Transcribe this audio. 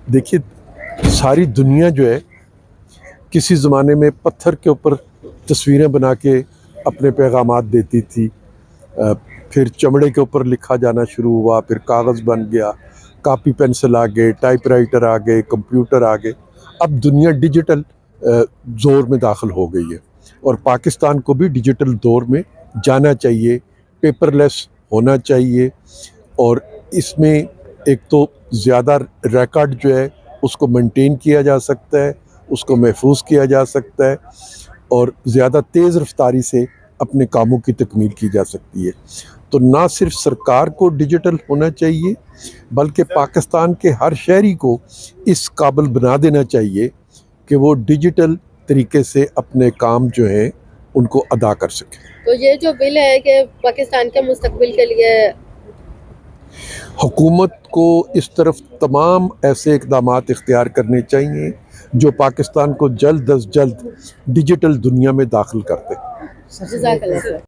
देखिए सारी दुनिया जो है किसी ज़माने में पत्थर के ऊपर तस्वीरें बना के अपने पैगामात देती थी, फिर चमड़े के ऊपर लिखा जाना शुरू हुआ, फिर कागज़ बन गया, कापी पेंसिल आ गए, टाइपराइटर आ गए, कंप्यूटर आ गए। अब दुनिया डिजिटल दौर में दाखिल हो गई है और पाकिस्तान को भी डिजिटल दौर में जाना चाहिए, पेपरलेस होना चाहिए। और इसमें एक तो ज़्यादा रिकॉर्ड जो है उसको मेंटेन किया जा सकता है, उसको महफूज किया जा सकता है और ज़्यादा तेज़ रफ्तारी से अपने कामों की तकमील की जा सकती है। तो ना सिर्फ सरकार को डिजिटल होना चाहिए बल्कि पाकिस्तान के हर शहरी को इस काबिल बना देना चाहिए कि वो डिजिटल तरीके से अपने काम जो हैं उनको अदा कर सकें। तो ये जो बिल है कि पाकिस्तान के मुस्तकबिल के लिए हुकूमत को इस तरफ तमाम ऐसे इक़दामात इख्तियार करने चाहिए जो पाकिस्तान को जल्द अज जल्द डिजिटल दुनिया में दाखिल कर दें। जज़ाकल्लाह।